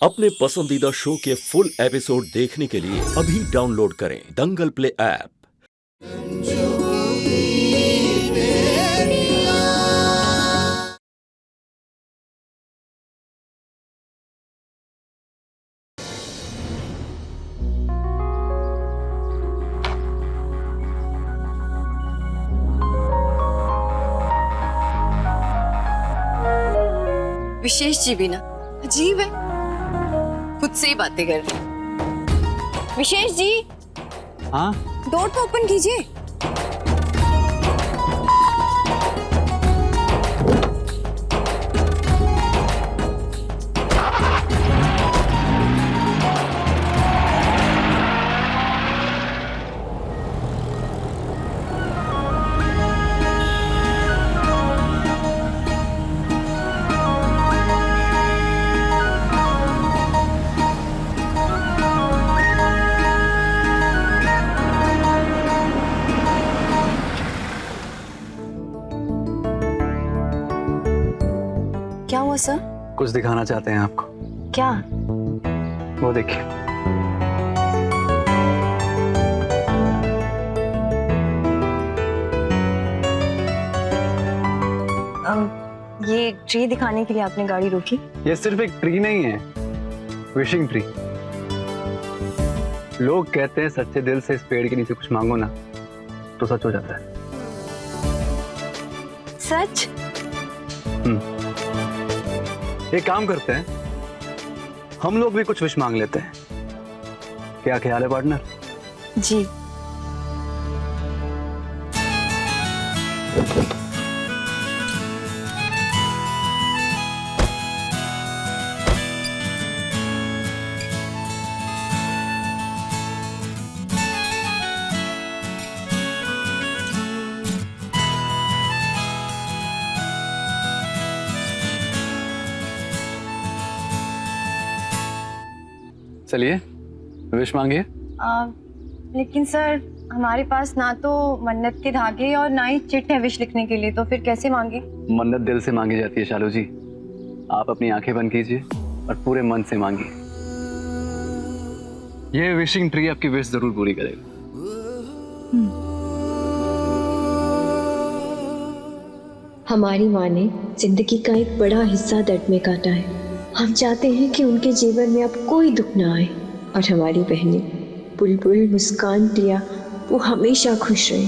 अपने पसंदीदा शो के फुल एपिसोड देखने के लिए अभी डाउनलोड करें दंगल प्ले ऐप। विशेष जी भी ना अजीब है, खुद से ही बातें कर रहे हैं। विशेष जी, हाँ डोर तो ओपन कीजिए। क्या हुआ सर? कुछ दिखाना चाहते हैं आपको। क्या? वो देखिए। ये ट्री दिखाने के लिए आपने गाड़ी रोकी? ये सिर्फ एक ट्री नहीं है, विशिंग ट्री। लोग कहते हैं सच्चे दिल से इस पेड़ के नीचे कुछ मांगो ना तो सच हो जाता है। सच? एक काम करते हैं, हम लोग भी कुछ विश मांग लेते हैं। क्या ख्याल है पार्टनर? जी। चलिए विश मांगिए। लेकिन सर हमारे पास ना तो मन्नत के धागे और ना ही चिट है विश लिखने के लिए, तो फिर कैसे मांगे? मन्नत दिल से मांगी जाती है शालू जी। आप अपनी आंखें बंद कीजिए और पूरे मन से मांगिए। ये विशिंग ट्री आपकी विश जरूर पूरी करेगा। हमारी माँ ने जिंदगी का एक बड़ा हिस्सा दर्द में काटा है। हम चाहते हैं कि उनके जीवन में अब कोई दुख ना आए और हमारी बहनें बुलबुल, मुस्कान, टिया वो हमेशा खुश रहे।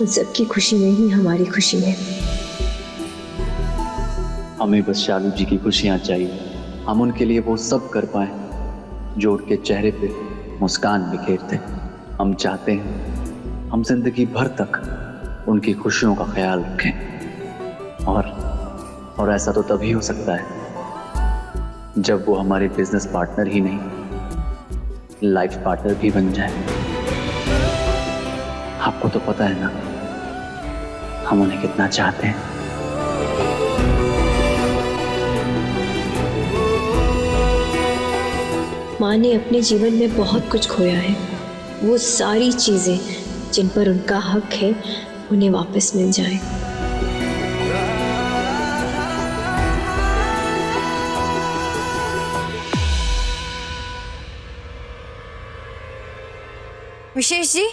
उन सबकी खुशी में ही हमारी खुशी है। हमें बस शालू जी की खुशियाँ चाहिए। हम उनके लिए वो सब कर पाए जो उनके चेहरे पे मुस्कान बिखेरते। हम चाहते हैं हम जिंदगी भर तक उनकी खुशियों का ख्याल रखें। और ऐसा तो तभी हो सकता है जब वो हमारे बिजनेस पार्टनर ही नहीं, लाइफ पार्टनर भी बन जाए। आपको तो पता है ना हम उन्हें कितना चाहते हैं। माँ ने अपने जीवन में बहुत कुछ खोया है। वो सारी चीजें जिन पर उनका हक है उन्हें वापस मिल जाए। विशेष जी,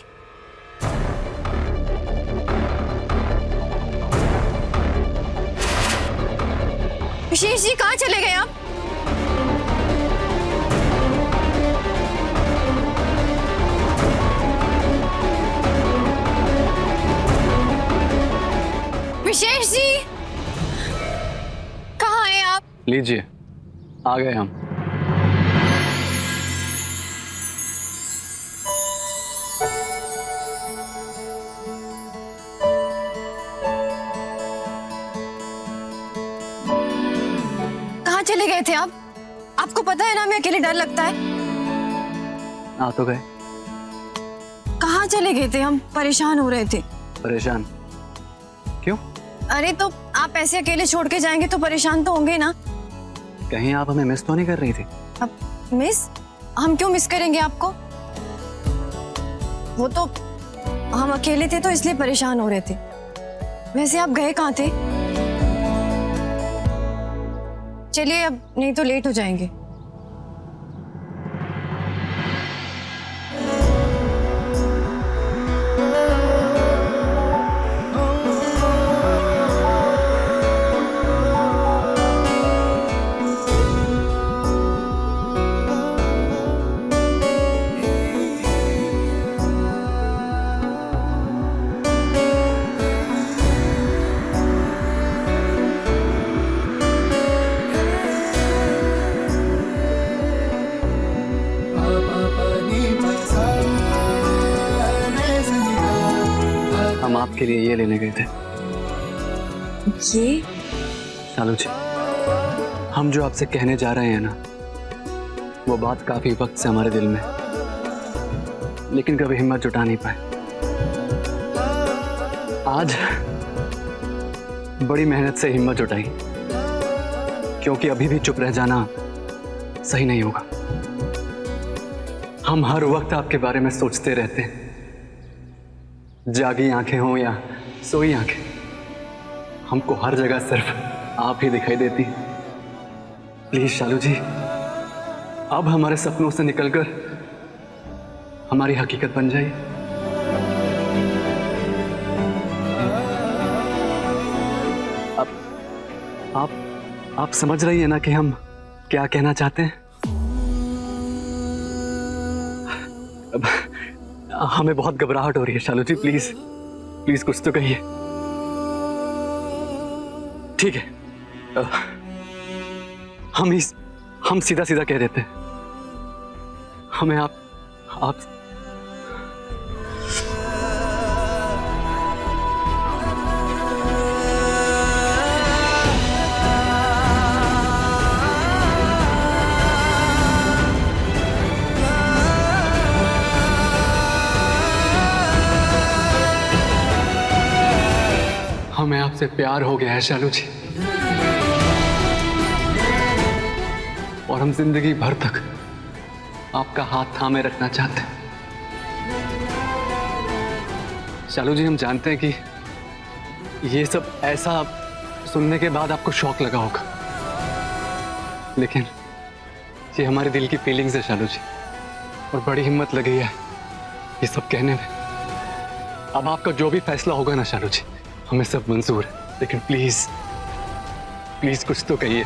विशेष जी कहाँ चले गए आप? विशेष जी कहाँ हैं आप? लीजिए, आ गए हम। चले गए थे आप? आपको पता है ना हमें अकेले डर लगता है। आ तो गए। कहाँ चले गए थे? हम परेशान हो रहे थे। परेशान क्यों? अरे तो आप ऐसे अकेले छोड़ के जाएंगे तो परेशान तो होंगे ना। कहीं आप हमें मिस तो नहीं कर रही थी? अब मिस? हम क्यों मिस करेंगे आपको? वो तो हम अकेले थे तो इसलिए परेशान हो रहे थे। वैसे आप गए कहाँ थे? चलिए अब नहीं तो लेट हो जाएंगे। आपके लिए ये लेने गए थे। ये शालू जी, हम जो आपसे कहने जा रहे हैं ना, वो बात काफी वक्त से हमारे दिल में, लेकिन कभी हिम्मत जुटा नहीं पाए। आज बड़ी मेहनत से हिम्मत जुटाई, क्योंकि अभी भी चुप रह जाना सही नहीं होगा। हम हर वक्त आपके बारे में सोचते रहते हैं, जागी आंखें हों या सोई आंखें, हमको हर जगह सिर्फ आप ही दिखाई देती। प्लीज शालू जी, अब हमारे सपनों से निकलकर हमारी हकीकत बन जाइए। अब आप समझ रही है ना कि हम क्या कहना चाहते हैं? अब हमें बहुत घबराहट हो रही है शालू जी, प्लीज प्लीज कुछ तो कहिए। ठीक है, हम सीधा सीधा कह देते हैं, हमें आप हमें आपसे प्यार हो गया है शालू जी, और हम जिंदगी भर तक आपका हाथ थामे रखना चाहते हैं। शालू जी, हम जानते हैं कि ये सब ऐसा सुनने के बाद आपको शौक लगा होगा, लेकिन ये हमारे दिल की फीलिंग्स है शालू जी, और बड़ी हिम्मत लगी है ये सब कहने में। अब आपका जो भी फैसला होगा ना शालू जी, हमें सब मंजूर है, लेकिन प्लीज प्लीज कुछ तो कहिए।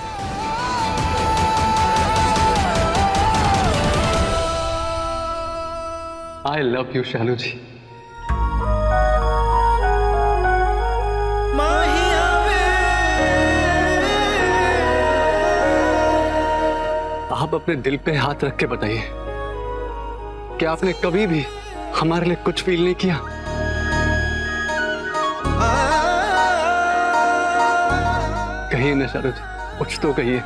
आई लव यू शालू जी। आप अपने दिल पे हाथ रख के बताइए, क्या आपने कभी भी हमारे लिए कुछ फील नहीं किया? कहिए ना शालू जी, कुछ तो कहिए।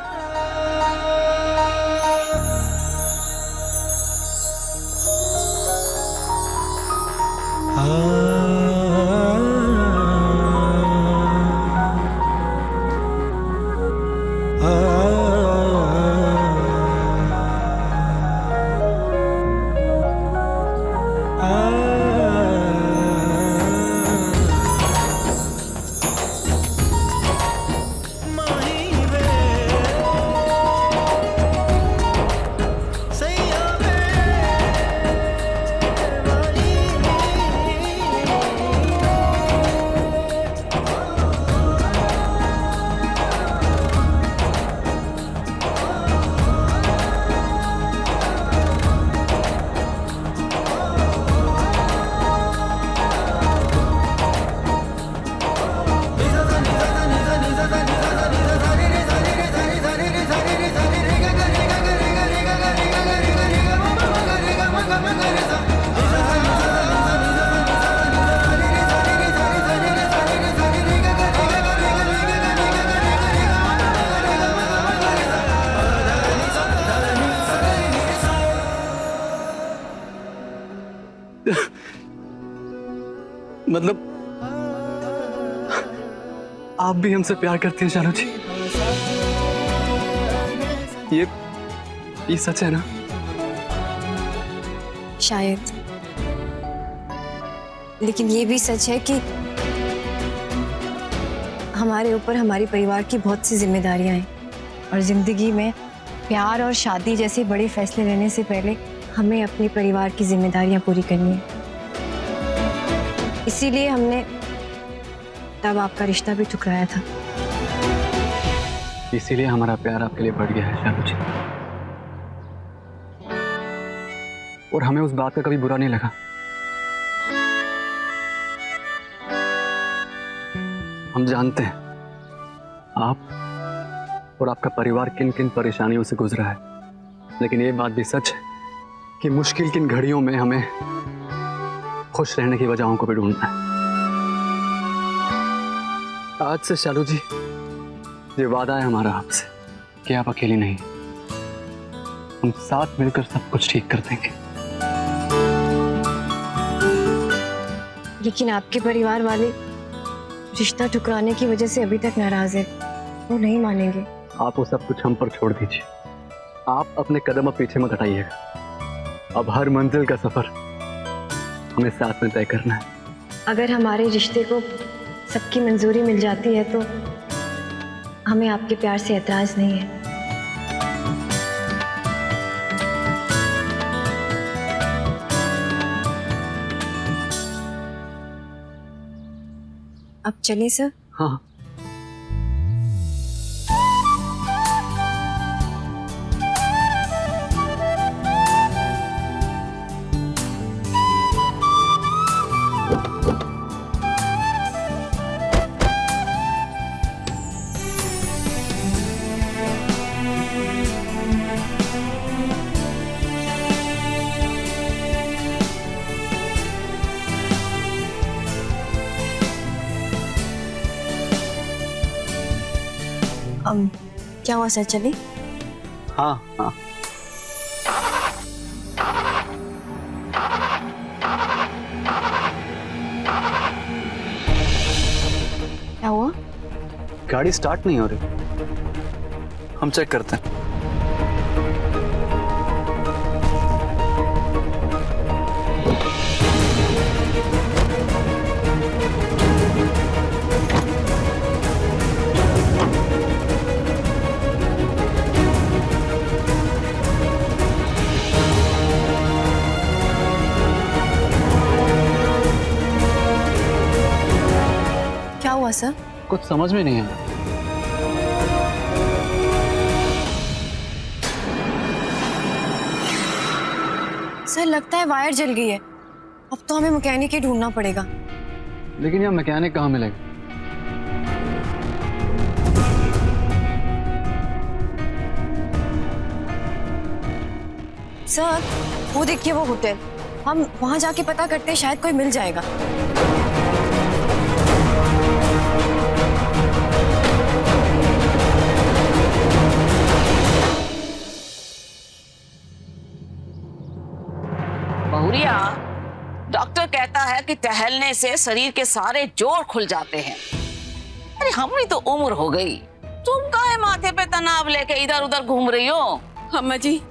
मतलब आप भी हमसे प्यार करती हैं शालू जी? ये सच है ना? शायद, लेकिन ये भी सच है कि हमारे ऊपर हमारे परिवार की बहुत सी जिम्मेदारियां हैं, और जिंदगी में प्यार और शादी जैसे बड़े फैसले लेने से पहले हमें अपने परिवार की जिम्मेदारियां पूरी करनी है। इसीलिए हमने तब आपका रिश्ता भी ठुकराया था। इसीलिए हमारा प्यार आपके लिए बढ़ गया है शालू जी, और हमें उस बात का कभी बुरा नहीं लगा। हम जानते हैं आप और आपका परिवार किन किन परेशानियों से गुजरा है, लेकिन ये बात भी सच है कि मुश्किल किन घड़ियों में हमें खुश रहने की वजहों को भी ढूंढना है। आज से शालू जी ये वादा है हमारा आपसे कि आप अकेली नहीं, हम साथ मिलकर सब कुछ ठीक कर देंगे। लेकिन आपके परिवार वाले रिश्ता ठुकराने की वजह से अभी तक नाराज है, वो नहीं मानेंगे। आप वो सब कुछ हम पर छोड़ दीजिए, आप अपने कदम अब पीछे मत हटाइएगा। अब हर मंजिल का सफर हमें साथ में तय करना है। अगर हमारे रिश्ते को सबकी मंजूरी मिल जाती है तो हमें आपके प्यार से एतराज नहीं है। अब चलिए सर। हाँ। क्या हुआ सर, चलिए। हाँ हाँ। क्या हुआ? गाड़ी स्टार्ट नहीं हो रही, हम चेक करते हैं। क्या हुआ सर? कुछ समझ में नहीं आया। सर लगता है वायर जल गई है, अब तो हमें मैकेनिक ही ढूंढना पड़ेगा। लेकिन यहाँ मैकेनिक कहाँ मिलेगा? सर वो देखिए वो होटल, हम वहां जाके पता करते हैं, शायद कोई मिल जाएगा। बहुरिया, डॉक्टर कहता है कि टहलने से शरीर के सारे जोड़ खुल जाते हैं। अरे हमारी तो उम्र हो गई, तुम काहे माथे पे तनाव लेके इधर उधर घूम रही हो? अम्मा जी,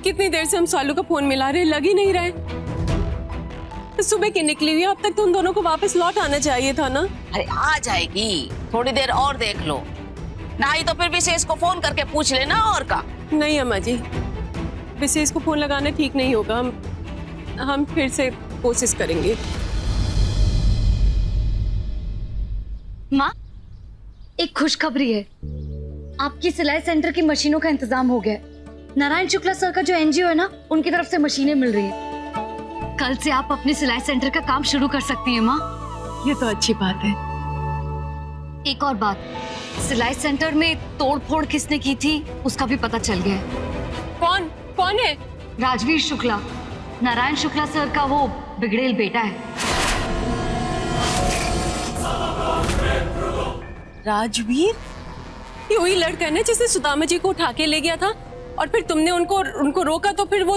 कितनी देर से हम सालू का फोन मिला रहे, लग ही नहीं रहे। सुबह की निकली हुई, अब तक तो उन दोनों को वापस लौट आना चाहिए था ना। अरे आ जाएगी, थोड़ी देर और देख लो, नहीं तो फिर विशेष को फोन करके पूछ लेना। और का? नहीं अम्मा जी, विशेष को फोन लगाना ठीक नहीं होगा, हम फिर से कोशिश करेंगे। माँ, एक खुशखबरी है, आपकी सिलाई सेंटर की मशीनों का इंतजाम हो गया है। नारायण शुक्ला सर का जो एनजीओ है ना, उनकी तरफ से मशीनें मिल रही है। कल से आप अपने सिलाई सेंटर का काम शुरू कर सकती हैं माँ। ये तो अच्छी बात है। एक और बात, सिलाई सेंटर में तोड़फोड़ किसने की थी उसका भी पता चल गया है। कौन है? राजवीर शुक्ला, नारायण शुक्ला सर का वो बिगड़ेल बेटा है। राजवीर? ये वही लड़का है ना जिसे सुदामा जी को उठा के ले गया था और फिर तुमने उनको रोका तो फिर वो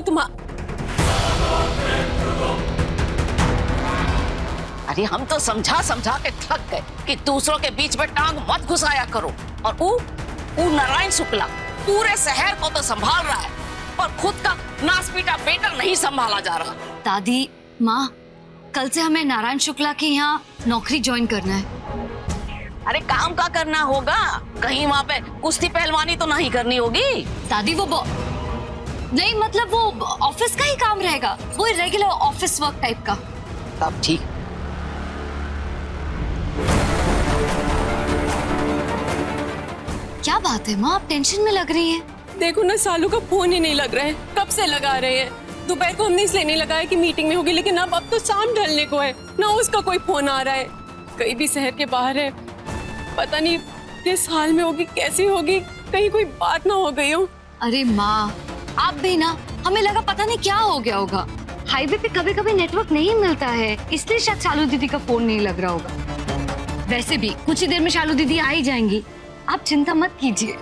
अरे हम तो समझा समझा के थक गए कि दूसरों के बीच में टांग मत घुसाया करो। और वो नारायण शुक्ला पूरे शहर को तो संभाल रहा है, पर खुद का नासपीटा बेटा नहीं संभाला जा रहा। दादी, माँ, कल से हमें नारायण शुक्ला के यहाँ नौकरी ज्वाइन करना है। अरे काम का करना होगा, कहीं वहाँ पे कुश्ती पहलवानी तो नहीं करनी होगी। दादी वो नहीं, मतलब वो ऑफिस का ही काम रहेगा, वो रेगुलर ऑफिस वर्क टाइप का। तब ठीक। क्या बात है माँ, आप टेंशन में लग रही हैं? देखो ना, सालू का फोन ही नहीं लग रहा है, कब से लगा रहे हैं। दोपहर को हमने इसलिए नहीं लगाया कि मीटिंग में होगी, लेकिन अब तो शाम ढलने को है ना, उसका कोई फोन आ रहा है। कहीं भी शहर के बाहर है, पता नहीं किस हाल में होगी, कैसी होगी, कहीं कोई बात ना हो गई हो। अरे माँ, आप भी ना, हमें लगा पता नहीं क्या हो गया होगा। हाईवे पे कभी कभी नेटवर्क नहीं मिलता है, इसलिए शायद शालू दीदी का फोन नहीं लग रहा होगा। वैसे भी कुछ ही देर में शालू दीदी आ ही जाएंगी, आप चिंता मत कीजिए।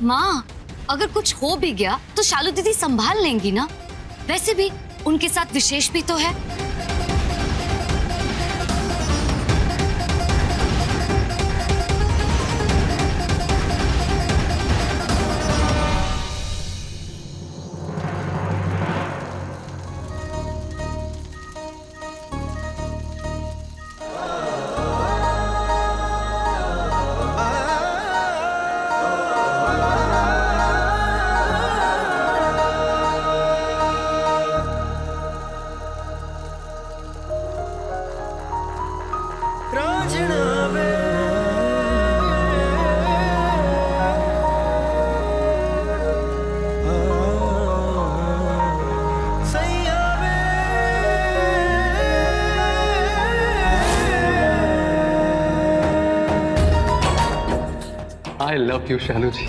माँ, अगर कुछ हो भी गया तो शालू दीदी संभाल लेंगी ना, वैसे भी उनके साथ विशेष भी तो है। I love you, शालू जी।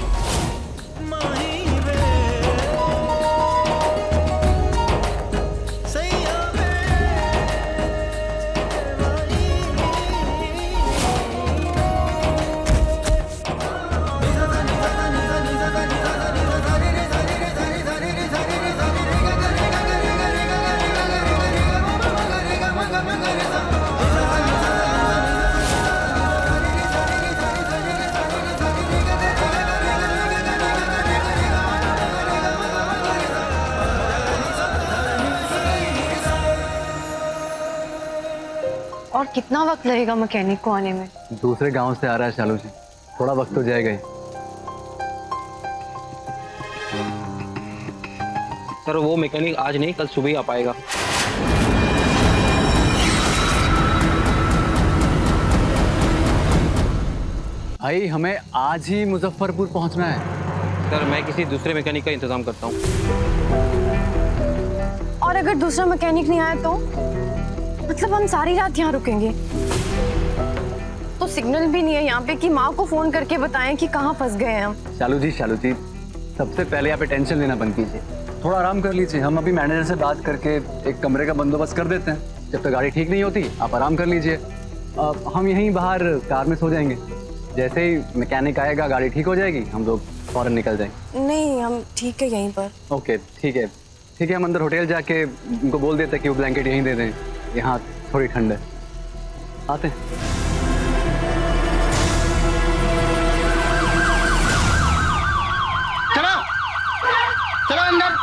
और कितना वक्त लगेगा मैकेनिक को आने में? दूसरे गांव से आ रहा है शालू जी, थोड़ा वक्त तो जाएगा ही। सर वो मैकेनिक आज नहीं, कल सुबह ही आ पाएगा। भाई हमें आज ही मुजफ्फरपुर पहुंचना है। सर मैं किसी दूसरे मैकेनिक का इंतजाम करता हूँ। और अगर दूसरा मैकेनिक नहीं आया तो मतलब हम सारी रात यहाँ रुकेंगे? तो सिग्नल भी नहीं है यहाँ पे कि माँ को फोन करके बताएं कि कहाँ फंस गए हैं हम। शालू जी सबसे पहले आप टेंशन लेना बंद कीजिए, थोड़ा आराम कर लीजिए। हम अभी मैनेजर से बात करके एक कमरे का बंदोबस्त कर देते हैं। जब तक गाड़ी ठीक नहीं होती आप आराम कर लीजिए। हम यहीं बाहर कार में सो जाएंगे। जैसे ही मैकेनिक आएगा गाड़ी ठीक हो जाएगी, हम लोग फौरन निकल जाएंगे। नहीं, हम ठीक है यहीं पर। ओके ठीक है, हम अंदर होटल जाके उनको बोल देते हैं कि वो ब्लैंकेट यहीं दे दें, यहाँ थोड़ी ठंड है। आते हैं। चलो अंदर।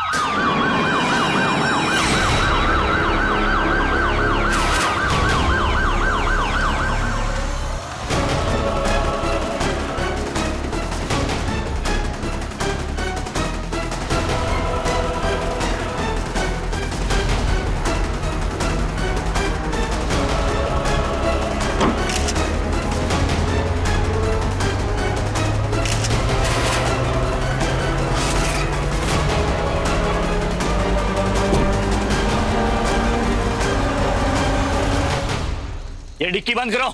ये डिक्की बंद करो।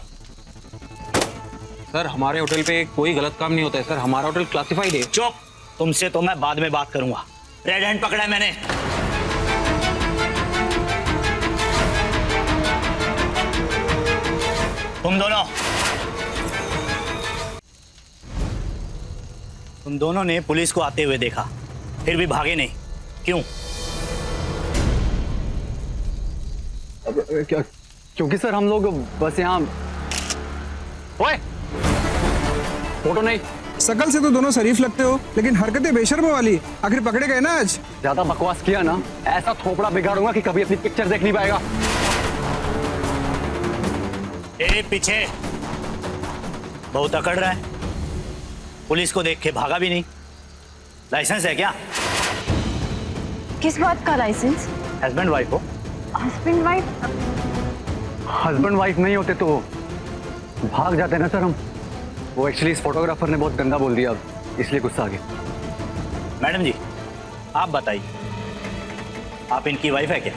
सर हमारे होटल पे कोई गलत काम नहीं होता है सर, हमारा होटल क्लासिफाइड है। चुप, तुमसे तो मैं बाद में बात करूंगा। रेड हैंड पकड़ा है मैंने। तुम दोनों ने पुलिस को आते हुए देखा, फिर भी भागे नहीं, क्यों? क्योंकि सर हम लोग बस यहाँ। ओए, फोटो नहीं। शकल से तो दोनों शरीफ लगते हो, लेकिन हरकतें बेशर्म वाली। आखिर पकड़े गए ना आज। ज्यादा बकवास किया ना, ऐसा थोपड़ा बिगाड़ूंगा कि कभी अपनी पिक्चर देख नहीं पाएगा। ए पीछे, बहुत अकड़ रहा है। पुलिस को देख के भागा भी नहीं। लाइसेंस है क्या? किस बात का लाइसेंस? हस्बैंड वाइफ हो? Husband wife? हस्बैंड वाइफ नहीं होते तो भाग जाते ना सर हम। वो एक्चुअली इस फोटोग्राफर ने बहुत गंदा बोल दिया, इसलिए गुस्सा आ गया। मैडम जी आप बताइए, आप इनकी वाइफ है क्या?